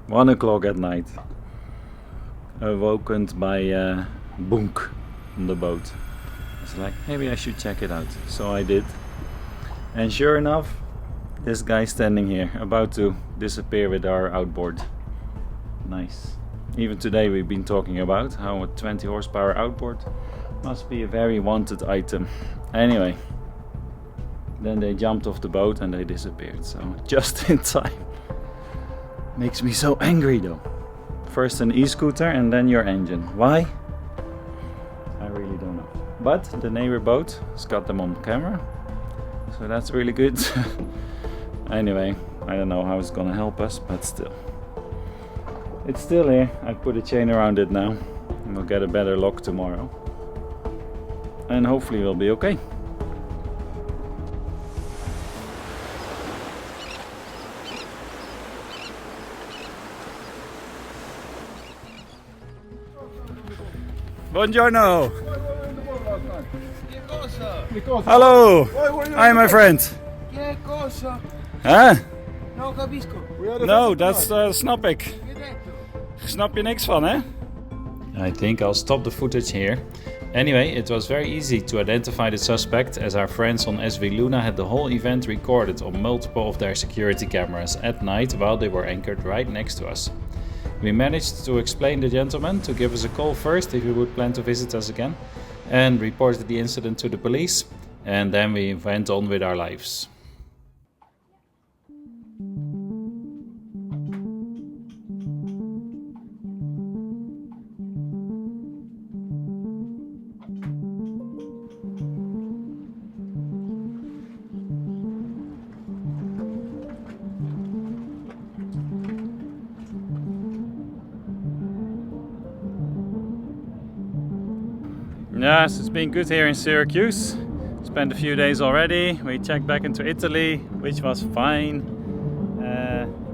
1 o'clock at night. Awoken by Bunk on the boat. It's like, maybe I should check it out. So I did. And sure enough, this guy standing here, about to disappear with our outboard. Nice. Even today we've been talking about how a 20 horsepower outboard must be a very wanted item. Anyway, then they jumped off the boat and they disappeared. So just in time. Makes me so angry though. First an e-scooter and then your engine. Why? I really don't know. But the neighbor boat has got them on camera. So that's really good. Anyway, I don't know how it's gonna help us, but still. It's still here. I put a chain around it now. And we'll get a better lock tomorrow. And hopefully we'll be okay. Buongiorno! Hello! Hi my friend! Che cosa? Huh? No capisco. No, that's snap ik. Snap je niks van, hè? I think I'll stop the footage here. Anyway, it was very easy to identify the suspect as our friends on SV Luna had the whole event recorded on multiple of their security cameras at night while they were anchored right next to us. We managed to explain the gentleman to give us a call first if he would plan to visit us again, and reported the incident to the police, and then we went on with our lives. Yes, it's been good here in Syracuse. Spent a few days already. We checked back into Italy, which was fine.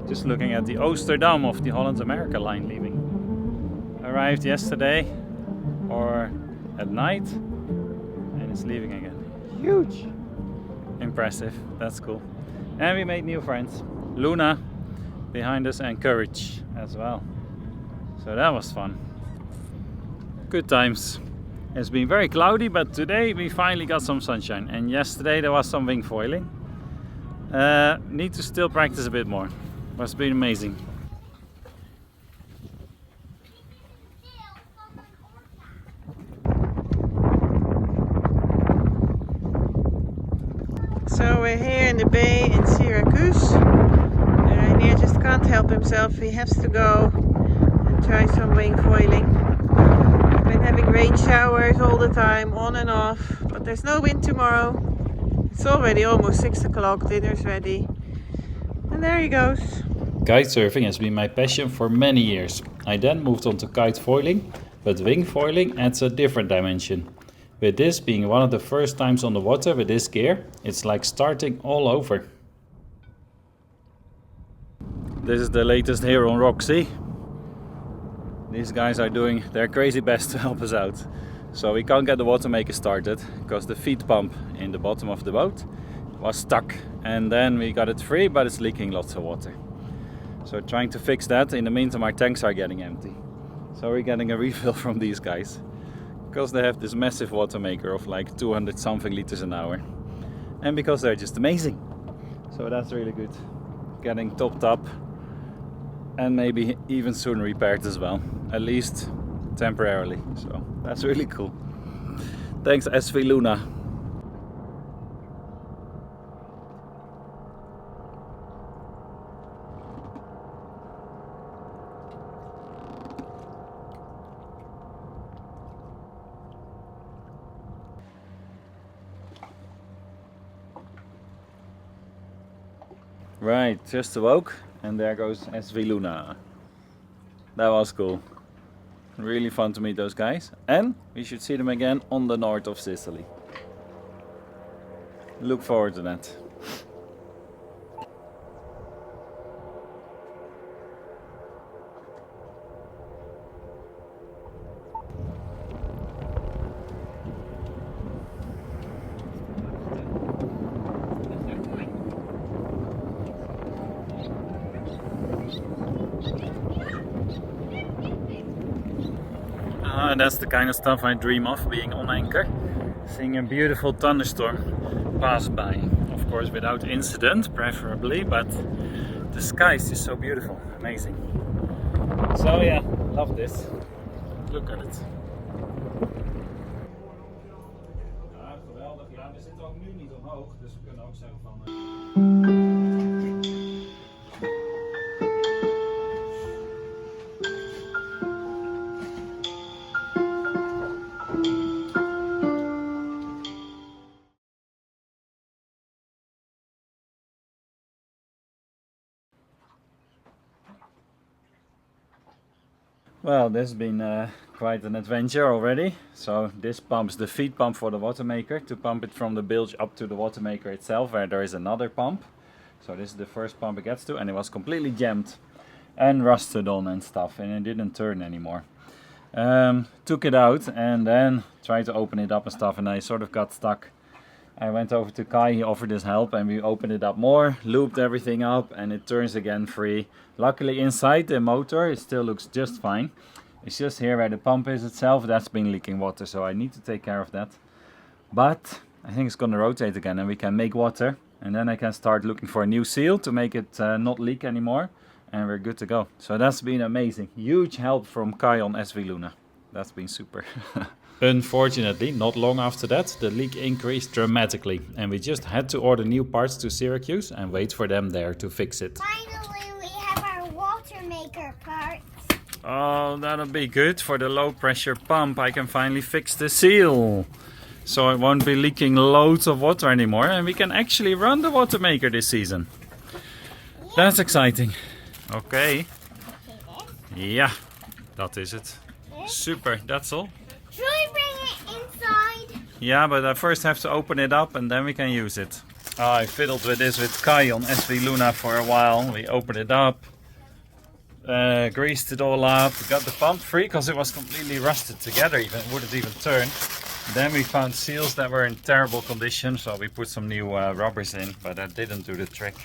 Just looking at the Oosterdam of the Holland-America line leaving. Arrived yesterday or at night and it's leaving again. Huge! Impressive, that's cool. And we made new friends. Luna behind us and Courage as well. So that was fun. Good times. It's been very cloudy, but today we finally got some sunshine. And yesterday there was some wing foiling. Need to still practice a bit more. It's been amazing. So we're here in the bay in Syracuse. Rainier just can't help himself. He has to go and try some wing foiling. We've been having rain showers all the time, on and off, but there's no wind tomorrow. It's already almost 6 o'clock, dinner's ready. And there he goes. Kitesurfing has been my passion for many years. I then moved on to kite foiling, but wing foiling adds a different dimension. With this being one of the first times on the water with this gear, it's like starting all over. This is the latest here on Roxy. These guys are doing their crazy best to help us out. So we can't get the Watermaker started because the feed pump in the bottom of the boat was stuck. And then we got it free, but it's leaking lots of water. So trying to fix that. In the meantime, our tanks are getting empty. So we're getting a refill from these guys. Because they have this massive Watermaker of like 200 something liters an hour. And because they're just amazing. So that's really good. Getting topped up. And maybe even soon repaired as well. At least temporarily. So that's really cool. Thanks SV Luna. Right, just awoke and there goes SV Luna. That was cool. Really fun to meet those guys. And we should see them again on the north of Sicily. Look forward to that. that's the kind of stuff I dream of, being on anchor, seeing a beautiful thunderstorm pass by. Of course without incident, preferably, but the sky is just so beautiful, amazing. So yeah, love this. Look at it. Ja, geweldig. Ja, we zitten ook nu niet omhoog, dus we kunnen ook zeggen van... Well, this has been quite an adventure already. So this pump is the feed pump for the Watermaker, to pump it from the bilge up to the Watermaker itself, where there is another pump. So this is the first pump it gets to, and it was completely jammed and rusted on and stuff, and it didn't turn anymore. Took it out and then tried to open it up and stuff, and I sort of got stuck. I went over to Kai, he offered his help, and we opened it up more, looped everything up, and it turns again free. Luckily inside the motor it still looks just fine. It's just here where the pump is itself, that's been leaking water, so I need to take care of that. But I think it's gonna rotate again and we can make water, and then I can start looking for a new seal to make it not leak anymore, and we're good to go. So that's been amazing. Huge help from Kai on SV Luna. That's been super. Unfortunately, not long after that, the leak increased dramatically, and we just had to order new parts to Syracuse and wait for them there to fix it. Finally, we have our Watermaker parts. Oh, that'll be good for the low pressure pump. I can finally fix the seal, so it won't be leaking loads of water anymore, and we can actually run the Watermaker this season. Yeah. That's exciting. Okay. Ja, dat is het. Super, that's all. Should we bring it inside? Yeah, but I first have to open it up and then we can use it. I fiddled with this with Kai on SV Luna for a while. We opened it up, greased it all up, got the pump free because it was completely rusted together, even wouldn't even turn. Then we found seals that were in terrible condition, so we put some new rubbers in, but that didn't do the trick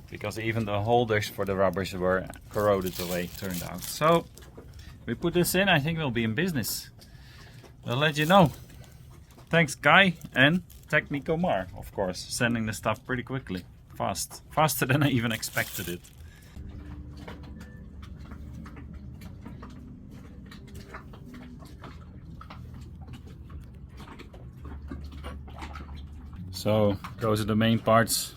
because even the holders for the rubbers were corroded away, turned out. So we put this in, I think we'll be in business. I'll let you know. Thanks Kai and Technico Mar, of course, sending the stuff pretty quickly. Fast. Faster than I even expected it. So those are the main parts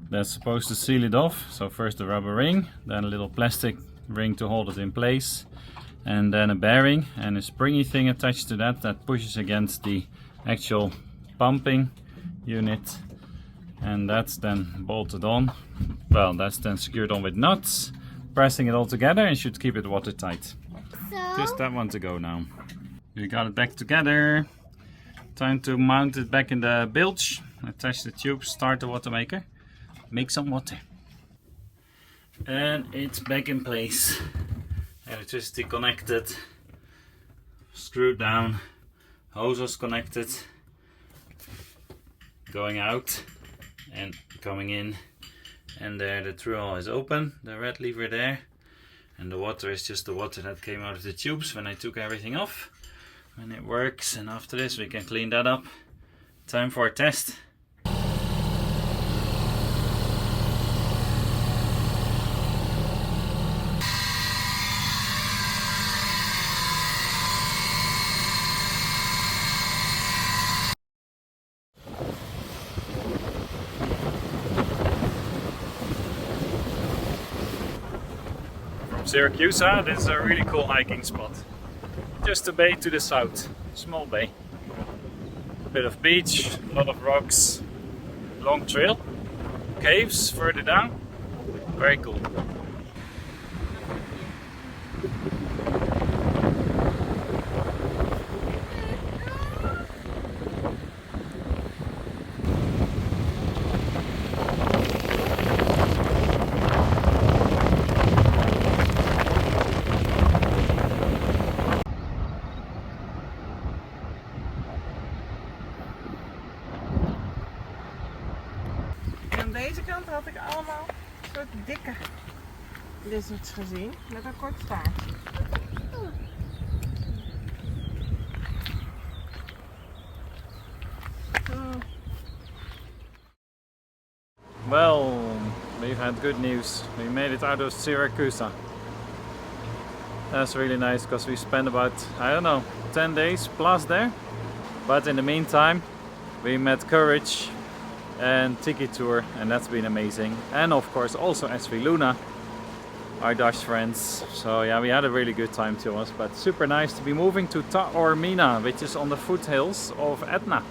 that's supposed to seal it off. So first the rubber ring, then a little plastic ring to hold it in place, and then a bearing and a springy thing attached to that that pushes against the actual pumping unit, and that's then bolted on. Well, that's then secured on with nuts, pressing it all together, and should keep it watertight. So, Just that one to go now. We got it back together. Time to mount it back in the bilge, attach the tubes, start the Watermaker, make some water. And it's back in place. Electricity connected, screwed down, hose was connected, going out and coming in, and there the trawl is open, the red lever there, and the water is just the water that came out of the tubes when I took everything off, and it works. And after this we can clean that up. Time for a test. Syracuse, this is a really cool hiking spot. Just a bay to the south, small bay. A bit of beach, a lot of rocks, long trail, caves further down, very cool. Aan deze kant had ik allemaal soort dikke lizards gezien met een kort staartje. had good news. We made it out of Syracusa. That's really nice because we spent about, I don't know, 10 days plus there. But in the meantime, we met Courage and Tiki Tour, and that's been amazing. And of course also SV Luna, our Dutch friends. So yeah, we had a really good time to us, but super nice to be moving to Taormina, which is on the foothills of Etna.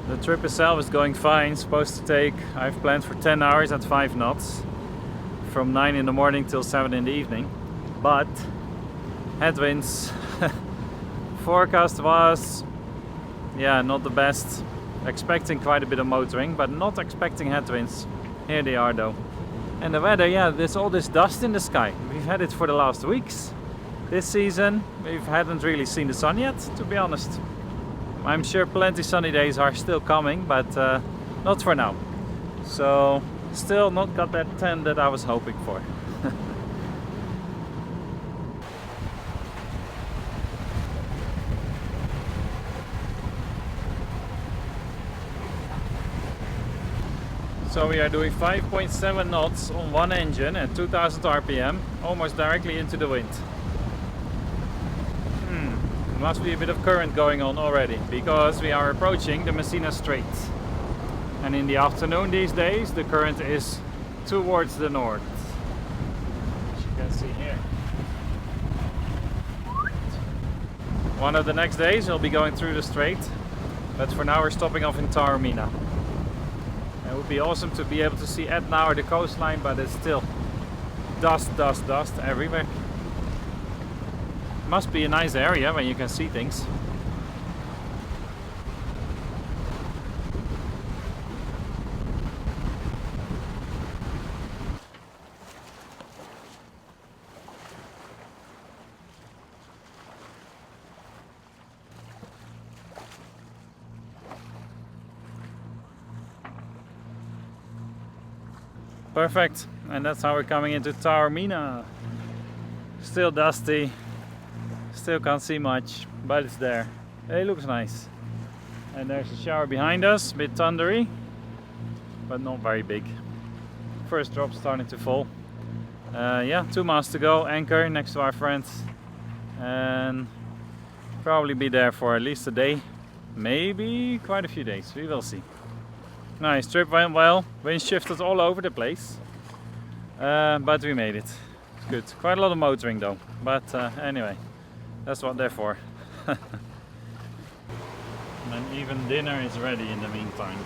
The trip itself is going fine. Supposed to take, I've planned for 10 hours at 5 knots from 9 in the morning till 7 in the evening, but headwinds. Forecast was, yeah, not the best. Expecting quite a bit of motoring, but not expecting headwinds. Here they are though. And the weather, yeah, there's all this dust in the sky. We've had it for the last weeks. This season we hadn't really seen the sun yet, to be honest. I'm sure plenty sunny days are still coming, but not for now. So still not got that 10 that I was hoping for. So we are doing 5.7 knots on one engine at 2000 RPM, almost directly into the wind. Must be a bit of current going on already, because we are approaching the Messina Strait. And in the afternoon these days the current is towards the north, as you can see here. One of the next days we'll be going through the strait, but for now we're stopping off in Taormina. It would be awesome to be able to see Etna or the coastline, but it's still dust everywhere. Must be a nice area when you can see things. Perfect, and that's how we're coming into Taormina. Still dusty. Still can't see much, but it's there. It looks nice. And there's a shower behind us, a bit thundery, but not very big. First drop starting to fall. Yeah, 2 miles to go, anchor next to our friends. And probably be there for at least a day, maybe quite a few days, we will see. Nice, trip went well, wind shifted all over the place. But we made it, it's good. Quite a lot of motoring though, but anyway. That's what they're for. And even dinner is ready in the meantime.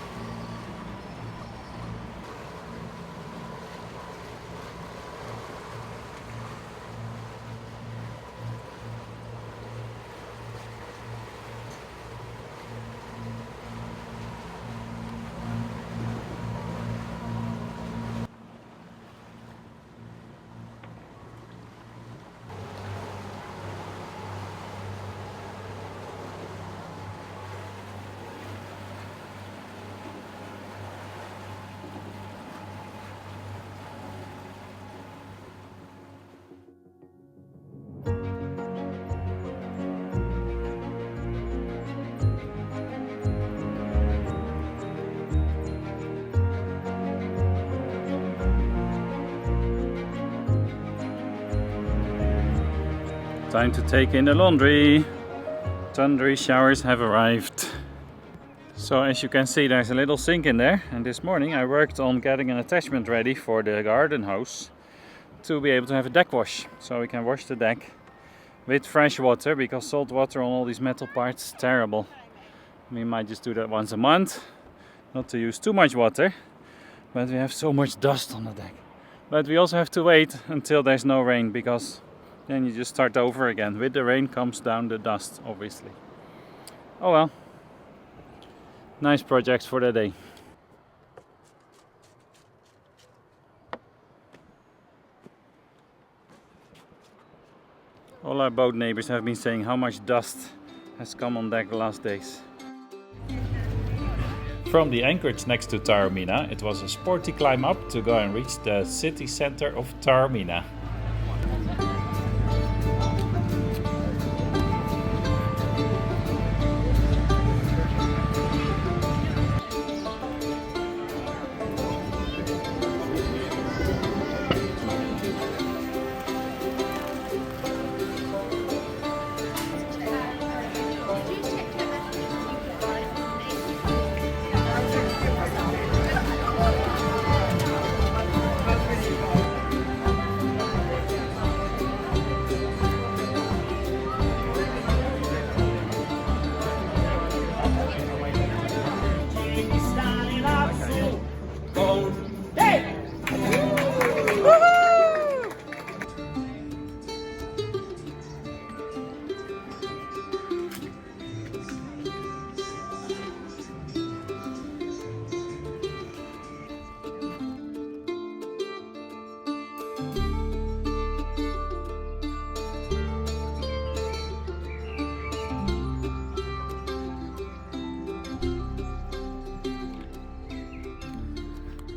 Time to take in the laundry. Thundery showers have arrived. So as you can see, there's a little sink in there, and this morning I worked on getting an attachment ready for the garden hose to be able to have a deck wash, so we can wash the deck with fresh water, because salt water on all these metal parts is terrible. We might just do that once a month, not to use too much water, but we have so much dust on the deck. But we also have to wait until there's no rain, because then you just start over again. With the rain comes down the dust, obviously. Oh well. Nice projects for the day. All our boat neighbors have been saying how much dust has come on deck the last days. From the anchorage next to Taormina, it was a sporty climb up to go and reach the city center of Taormina.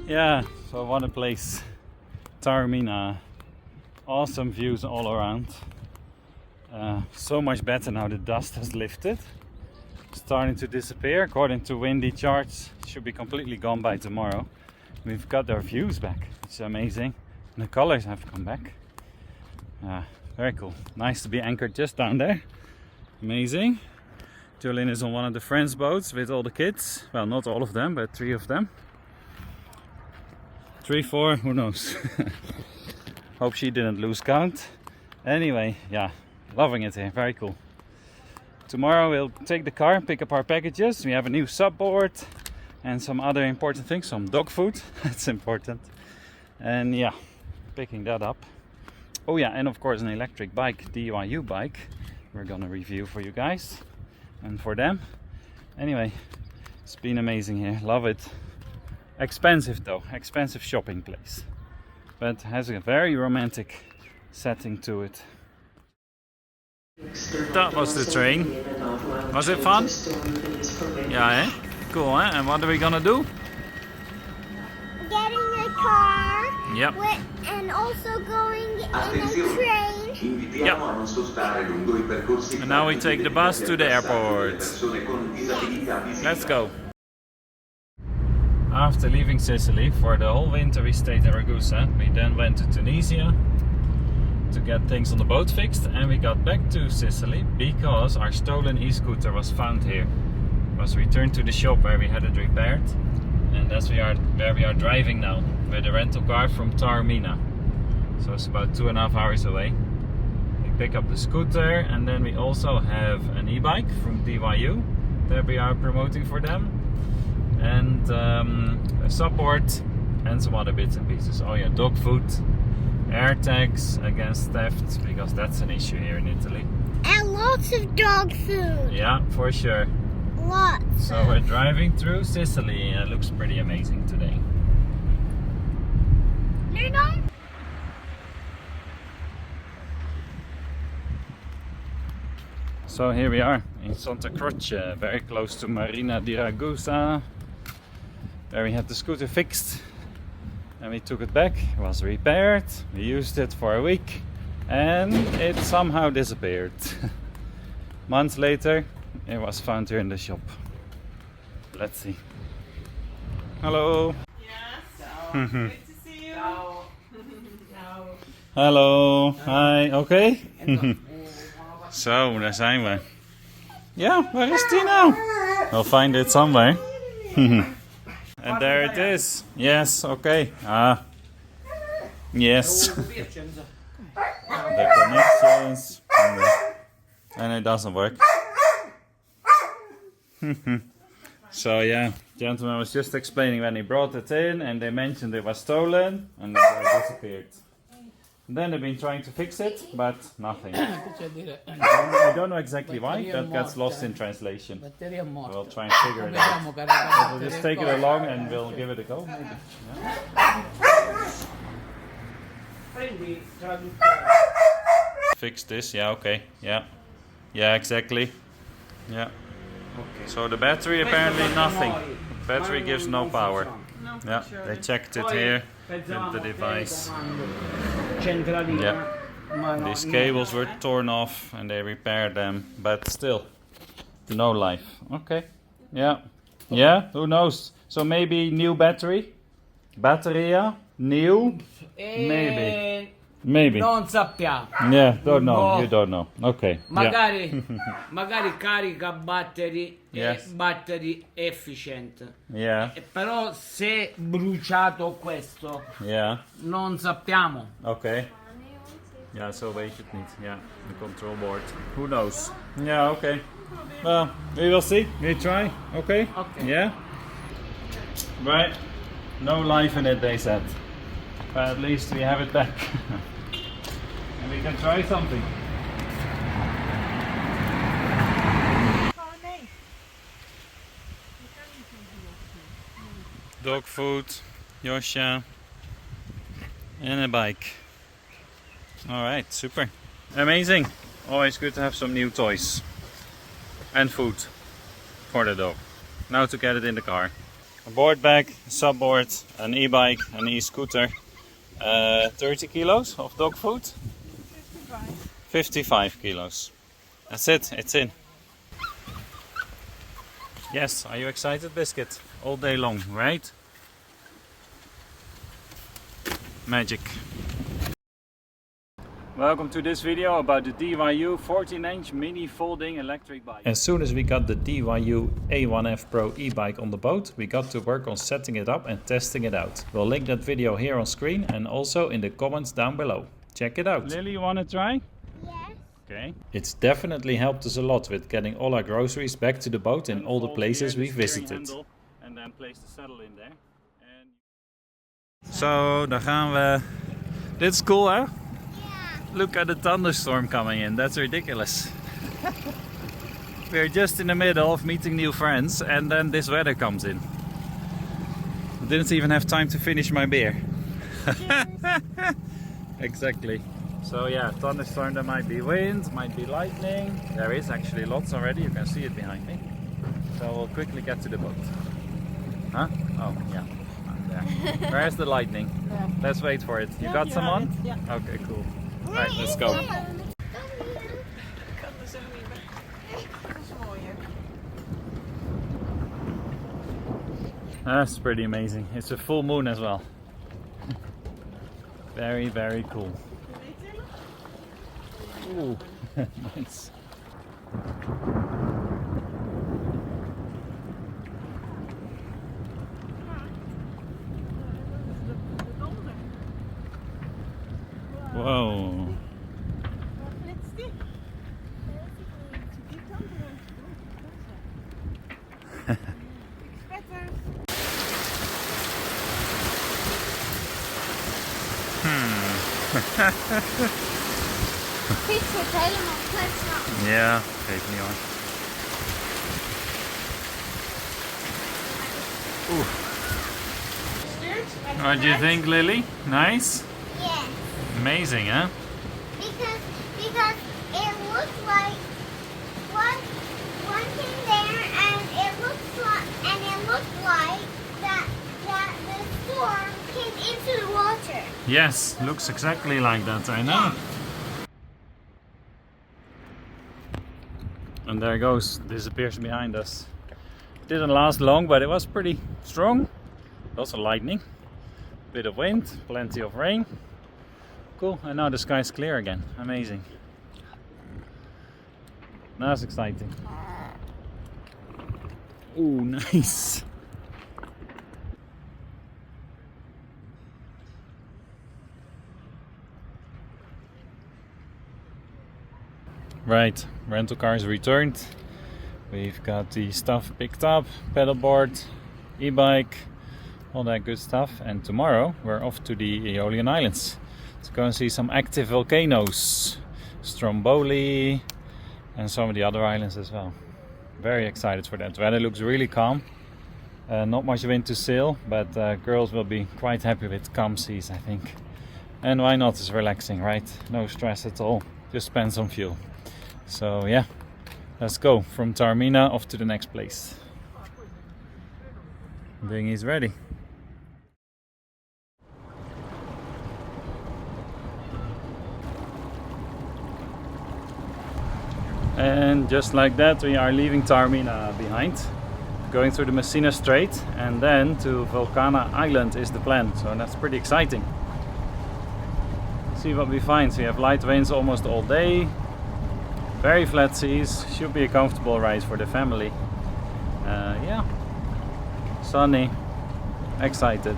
Yeah, so what a place. Taormina. Awesome views all around. So much better now the dust has lifted. Starting to disappear. According to windy charts, it should be completely gone by tomorrow. We've got our views back. It's amazing. And the colors have come back. Very cool. Nice to be anchored just down there. Amazing. Jolene is on one of the friends' boats with all the kids. Well, not all of them, but 3 of them. 3, 4, who knows. Hope she didn't lose count. Anyway, yeah, loving it here, very cool. Tomorrow we'll take the car, pick up our packages. We have a new subboard and some other important things, some dog food, that's important. And yeah, picking that up. Oh yeah, and of course an electric bike, DIY bike. We're gonna review for you guys and for them. Anyway, it's been amazing here, love it. Expensive though, expensive shopping place, but has a very romantic setting to it. That was the train. Was it fun? Yeah, eh? Cool, eh? And what are we gonna do? Getting a car. Yep. And also going in a train. Yep. And now we take the bus to the airport. Let's go. After leaving Sicily, for the whole winter we stayed in Ragusa. We then went to Tunisia to get things on the boat fixed, and we got back to Sicily because our stolen e-scooter was found here. It was returned to the shop where we had it repaired, and that's where we are driving now with a rental car from Taormina. So it's about 2.5 hours away. We pick up the scooter, and then we also have an e-bike from DYU that we are promoting for them. And a support and some other bits and pieces. Oh yeah, dog food, air tags against theft, because that's an issue here in Italy. And lots of dog food. Yeah, for sure. Lots. So we're driving through Sicily and it looks pretty amazing today. Luna? So here we are in Santa Croce, very close to Marina di Ragusa. Where we had the scooter fixed and we took it back. It was repaired, we used it for a week and it somehow disappeared. Months later it was found here in the shop. Let's see. Hello. Yes. Good to see you. Hallo. Hi. Oké. Zo, daar zijn we. Ja, waar is die nou? We'll find it somewhere. And there it is. Yes, okay. Yes. The connections. And it doesn't work. So yeah, gentleman was just explaining when he brought it in and they mentioned it was stolen and it disappeared. And then they've been trying to fix it, but nothing. I don't know exactly why, that gets lost in translation. We'll try and figure it out. We'll just take it along and we'll give it a go, maybe. Yeah. fix this. Yeah, okay. Yeah. Yeah, exactly. Yeah. So the battery apparently nothing. Battery gives no power. No, Yeah, sure. they checked it here with the device. Centralina. Yeah. These cables were torn off and they repaired them, but still, no life. Okay. Yeah. Yeah, who knows? So maybe new battery? Batteria? New? Maybe. Maybe. Non sappiamo. Yeah, don't know. No. You don't know. Okay. Magari, magari carica battery Yes. e battery efficient. Yeah. Però se bruciato questo, Yeah. non sappiamo. Okay. Yeah, so weet je het niet. Yeah, the control board. Who knows? Yeah, okay. Well, we will see. We try. Okay? Okay. Yeah? Right. No life in it, they said. But at least we have it back. And we can try something. Dog food, Josja, and a bike. Alright, super. Amazing. Always good to have some new toys. And food for the dog. Now to get it in the car. A board bag, a subboard, an e-bike, an e-scooter. 30 kilos of dog food? 55 kilos. That's it, it's in. Yes, are you excited, Biscuit? All day long, right? Magic. Welcome to this video about the DYU 14-inch mini folding electric bike. As soon as we got the DYU A1F Pro e-bike on the boat, we got to work on setting it up and testing it out. We'll link that video here on screen and also in the comments down below. Check it out. Lily, you want to try? Yes. Okay. It's definitely helped us a lot with getting all our groceries back to the boat in all the places we visited. And then place the saddle in there. So, daar gaan we. Dit is cool, hè? Look at the thunderstorm coming in, that's ridiculous. We're just in the middle of meeting new friends and then this weather comes in. I didn't even have time to finish my beer. Exactly. So yeah, thunderstorm, there might be wind, might be lightning. There is actually lots already, you can see it behind me. So we'll quickly get to the boat. Huh? Oh, yeah. There. Where's the lightning? Let's wait for it. You got some on? Yeah. Okay, cool. Alright, let's go. That's pretty amazing. It's a full moon as well. Very, very cool. Ooh, nice. Whoa. Fiets wordt helemaal kletsnat. Ja, geef niet hoor. Oeh. What do you think, Lily? Nice? Yes. Amazing, huh? Because it looks like one thing there, and it looked like that the storm came into the water. Yes, looks exactly like that, I know. And there it goes, disappears behind us. Didn't last long, but it was pretty strong. Also lightning, bit of wind, plenty of rain. Cool, and now the sky's clear again. Amazing. That's exciting. Ooh, nice. Right, rental cars returned. We've got the stuff picked up, pedalboard, e-bike, all that good stuff. And tomorrow we're off to the Aeolian Islands to go and see some active volcanoes, Stromboli and some of the other islands as well. Very excited for that. The weather looks really calm. Not much wind to sail, but girls will be quite happy with calm seas, I think. And why not? It's relaxing, right? No stress at all. just spend some fuel. So yeah, let's go from Taormina off to the next place. Dinghy's ready. And just like that, we are leaving Taormina behind, going through the Messina Strait, and then to Vulcana Island is the plan. So that's pretty exciting. See what we find. So we have light winds almost all day, very flat seas, should be a comfortable ride for the family. Yeah, sunny, excited.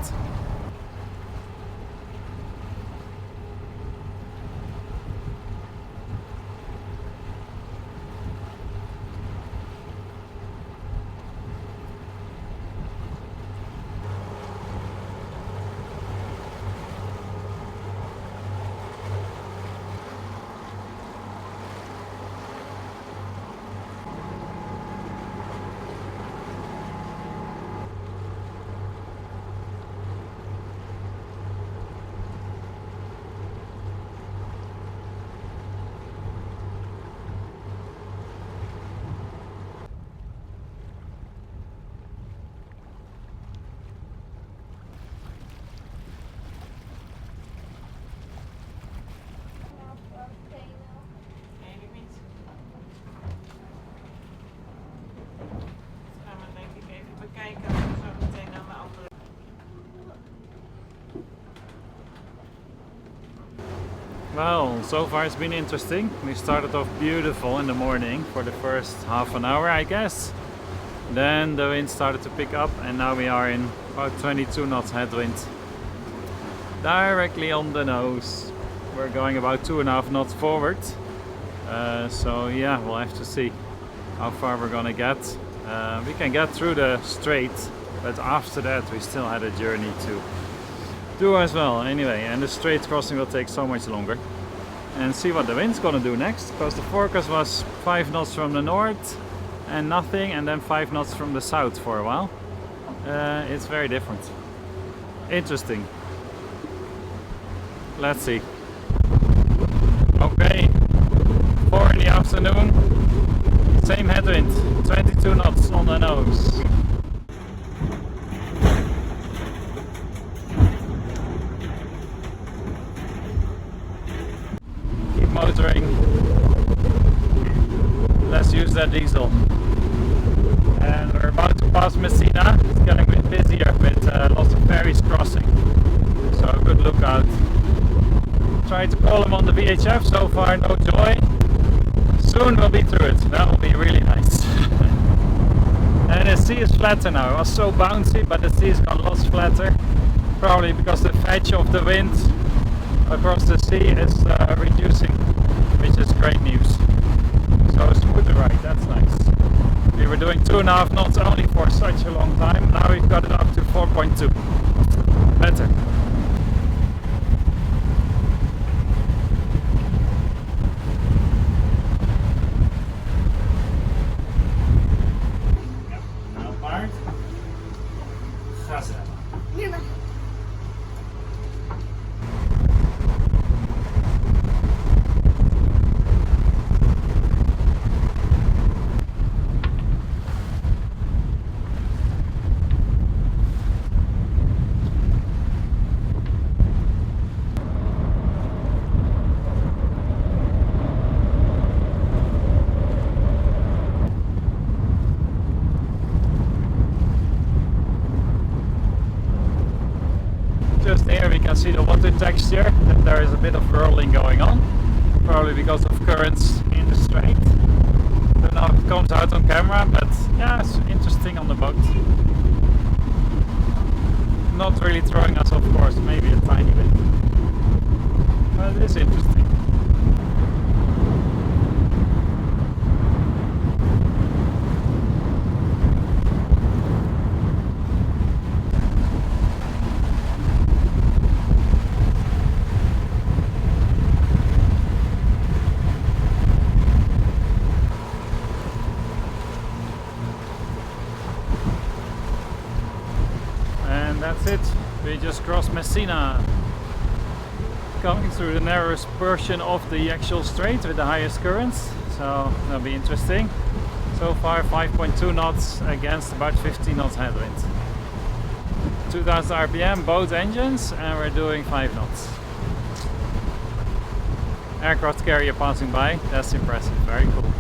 Well, so far it's been interesting. We started off beautiful in the morning for the first half an hour, I guess. Then the wind started to pick up and now we are in about 22 knots headwind. Directly on the nose. We're going about 2.5 knots forward. So yeah, we'll have to see how far we're gonna get. We can get through the strait, but after that we still had a journey to do as well. Anyway, and the strait crossing will take so much longer. And see what the wind's gonna do next, because the forecast was 5 knots from the north and nothing, and then 5 knots from the south for a while. It's very different. Interesting. Let's see. Okay, 4 in the afternoon, same headwind, 22 knots on the nose. Keep motoring. Let's use that diesel. And we're about to pass Messina. It's getting a bit busier with lots of ferries crossing. So a good lookout. Try to call them on the VHF, so far no joy. Soon we'll be through it, that will be really nice. And the sea is flatter now. It was so bouncy, but the sea has gone lots flatter. Probably because the edge of the wind across the sea is reducing, which is great news. So a smoother ride, that's nice. We were doing 2.5 knots only for such a long time. Now we've got it up to 4.2. Better. Just here we can see the water texture, that there is a bit of curling going on, probably because of currents in the strait. Don't know if it comes out on camera, but yeah, it's interesting on the boat. Not really throwing us off course, maybe a tiny bit, but it is interesting. That's it, we just crossed Messina. coming through the narrowest portion of the actual strait with the highest currents, so that'll be interesting. So far 5.2 knots against about 50 knots headwind. 2000 RPM both engines, and we're doing 5 knots. Aircraft carrier passing by, that's impressive, very cool.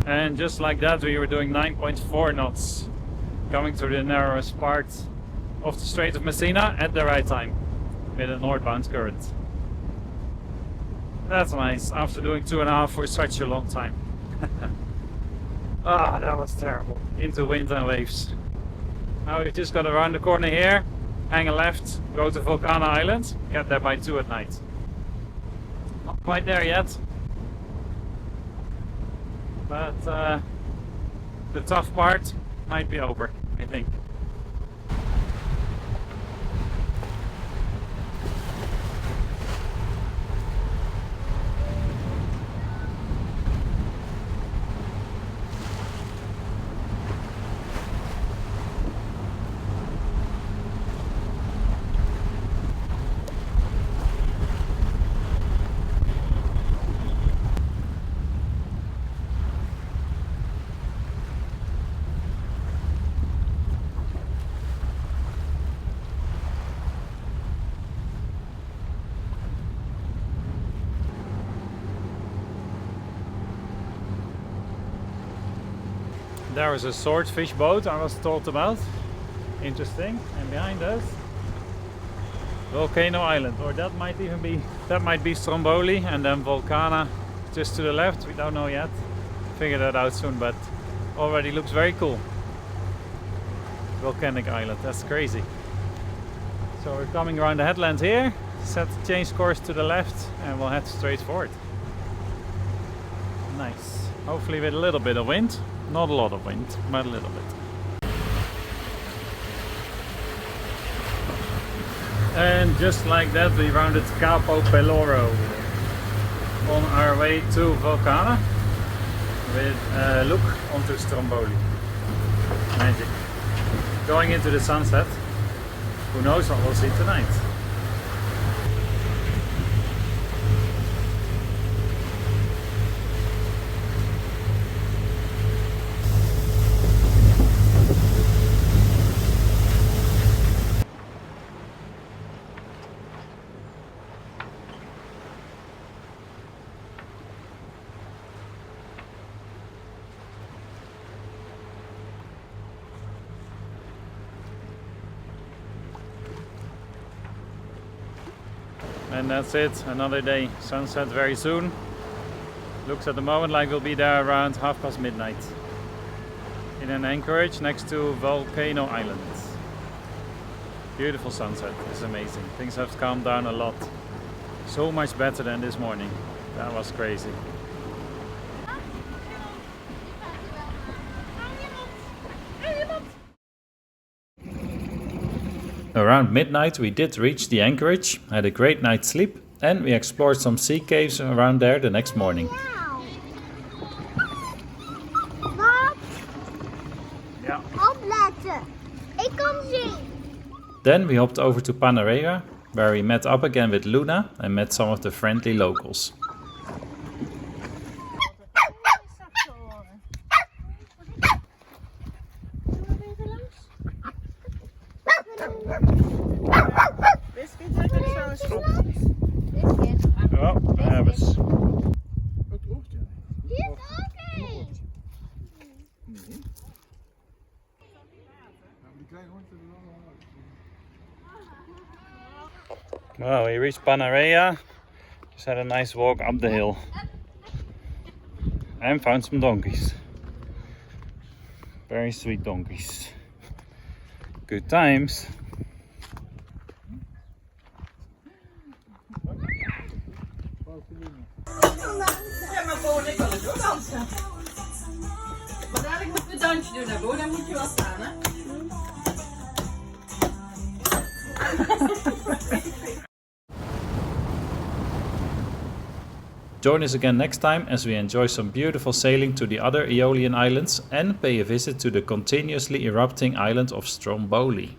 And just like that, we were doing 9.4 knots, coming through the narrowest part of the Strait of Messina at the right time, with a northbound current. That's nice, after doing 2.5 for such a long time. Ah, that was terrible. Into wind and waves. Now we've just got around the corner here, hang a left, go to Vulcana Island, get there by 2 at night. Not quite there yet. But the tough part might be over, I think. There is a swordfish boat I was told about. Interesting. And behind us, Volcano Island, or that might be Stromboli, and then Vulcana just to the left. We don't know yet. Figure that out soon, but already looks very cool. Volcanic Island, that's crazy. So we're coming around the headland here, set to change course to the left, and we'll head straight forward. Nice. Hopefully with a little bit of wind. Not a lot of wind, but a little bit. And just like that, we rounded Capo Peloro on our way to Vulcana with a look onto Stromboli. Magic. Going into the sunset. Who knows what we'll see tonight. And that's it, another day. Sunset very soon. Looks at the moment like we'll be there around midnight. In an anchorage next to Volcano Island. Beautiful sunset, it's amazing. Things have calmed down a lot. So much better than this morning. That was crazy. Around midnight we did reach the anchorage, had a great night's sleep, And we explored some sea caves around there the next morning. Wow. Bob, Yeah. opletten. Ik kom zien. Then we hopped over to Panarea, where we met up again with Luna and met some of the friendly locals. Oh, daar hebben we het. Hier ook eens. Well, we reached Panarea. Just had a nice walk up the hill. And found some donkeys. Very sweet donkeys. Good times. Ja, maar Boon, ik wil het ook dansen. Maar dadelijk moeten we een dansje doen, hè, Boon. Dan moet je wel staan, hè? Join us again next time as we enjoy some beautiful sailing to the other Aeolian islands and pay a visit to the continuously erupting island of Stromboli.